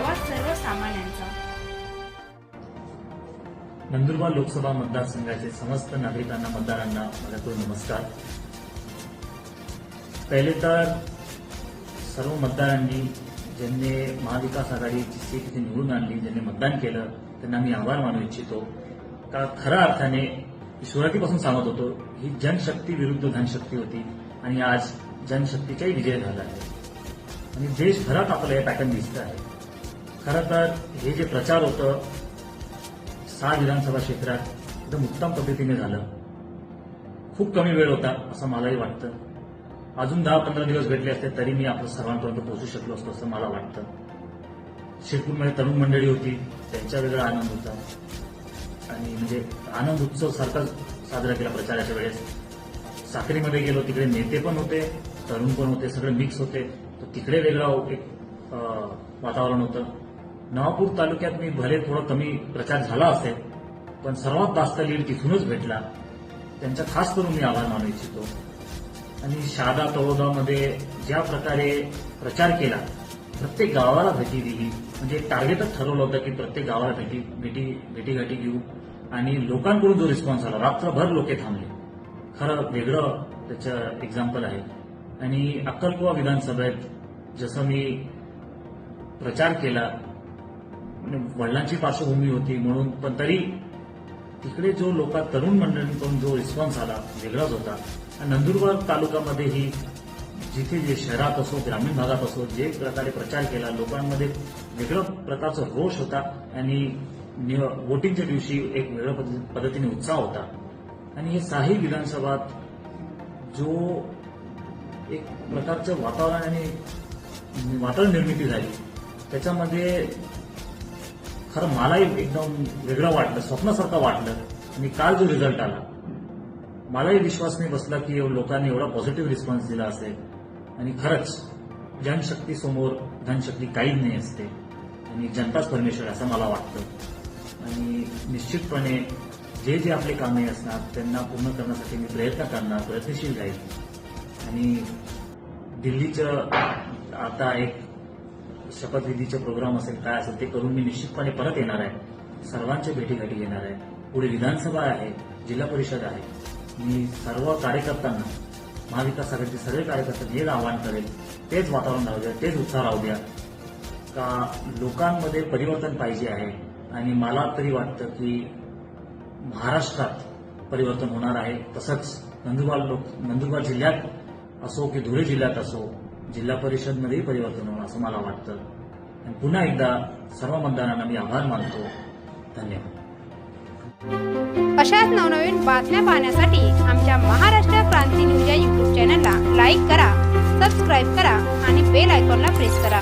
आवाज सर्वसामान्यांचा। नंदुरबार लोकसभा मतदारसंघाचे समस्त नागरिकांना मतदारांना माझ्याकडून नमस्कार। पहिले तर सर्व मतदारांनी ज्यांनी महाविकास आघाडीची सीट इथे निवडून आणली, ज्यांनी मतदान केलं, त्यांना मी आभार मानू इच्छितो। का खऱ्या अर्थाने सुरुवातीपासून सांगत होतो ही जनशक्ती विरुद्ध धनशक्ती होती आणि आज जनशक्तीचाही विजय झाला आहे आणि देशभरात आपलं हे पॅटर्न दिसत आहे। खरं तर हे जे प्रचार होतं 6 विधानसभा क्षेत्रात एकदम उत्तम पद्धतीने झालं। खूप कमी वेळ होता असं मलाही वाटतं। अजून 10-15 दिवस भेटले असते तरी मी आपल्या सर्वांपर्यंत पोहोचू शकलो असतो असं मला वाटतं। शिरपूरमध्ये तरुण मंडळी होती, त्यांचा वेगळा आनंद होता आणि म्हणजे आनंद उत्सव सारखा साजरा केला प्रचाराच्या वेळेस। साक्रीमध्ये गेलो, तिकडे नेते पण होते, तरुण पण होते, सगळे मिक्स होते, तर तिकडे वेगळं एक वातावरण होतं। नवापूर तालुक्यात मी भले थोडा कमी प्रचार झाला असेल पण सर्वात जास्त लीड तिथूनच भेटला, त्यांचा खास करून मी आभार मानू इच्छितो। आणि शहादा तळोदामध्ये ज्या प्रकारे प्रचार केला, प्रत्येक गावाला भेटी दिली, म्हणजे टार्गेटच ठरवलं होतं की प्रत्येक गावाला भेटीगाठी घेऊ आणि लोकांकडून जो रिस्पॉन्स आला, रात्रभर लोक थांबले, खरं वेगळं त्याचं एक्झाम्पल आहे। आणि अक्कलकुवा विधानसभेत जसं मी प्रचार केला, वडिलांची पार्श्वभूमी होती म्हणून, पण तरी तिकडे जो तरुण मंडळींकडून जो रिस्पॉन्स आला वेगळाच होता। नंदुरबार तालुक्यामध्येही जिथे जे शहरात असो ग्रामीण भागात असो जे प्रकारे प्रचार केला, लोकांमध्ये वेगळ्या प्रकारचा रोष होता आणि वोटिंगच्या दिवशी एक वेगळ्या पद्धतीने उत्साह होता। आणि हे 6 विधानसभात जो एक प्रकारचं वातावरण निर्मिती झाली, त्याच्यामध्ये खरं मलाही एकदम वेगळं वाटलं, स्वप्नासारखं वाटलं। आणि काल जो रिझल्ट आला, मलाही विश्वास नाही बसला की लोकांनी एवढा पॉझिटिव्ह रिस्पॉन्स दिला असेल। आणि खरंच जनशक्ती समोर धनशक्ती काहीच नाही असते आणि जनताच परमेश्वर असं मला वाटतं। आणि निश्चितपणे जे आपले कामे असणार त्यांना पूर्ण करण्यासाठी मी प्रयत्नशील राहील। आणि दिल्लीचं आता एक शपथविधीचे प्रोग्राम असेल, काय असेल ते करून मी निश्चितपणे परत येणार आहे, सर्वांच्या भेटीगाठी घेणार आहे। पुढे विधानसभा आहे, जिल्हा परिषद आहे। मी सर्व कार्यकर्त्यांना, महाविकास आघाडीचे सगळे कार्यकर्ते हेच आवाहन करेल, तेच वातावरण राहू द्या, तेच उत्साह राहू द्या का लोकांमध्ये परिवर्तन पाहिजे आहे। आणि मला तरी वाटतं की महाराष्ट्रात परिवर्तन होणार आहे। तसंच नंदुरबार जिल्ह्यात असो की धुळे जिल्ह्यात असो, जिल्हा परिषदमध्येही परिवर्तन होणार असं मला वाटतं। आणि पुन्हा एकदा सर्व मतदारांना मी आभार मानतो। धन्यवाद। अशाच नवनवीन बातम्या पाहण्यासाठी आमच्या महाराष्ट्र क्रांती न्यूज या YouTube चॅनलला लाईक करा, सबस्क्राईब करा आणि बेल आयकॉनला प्रेस करा।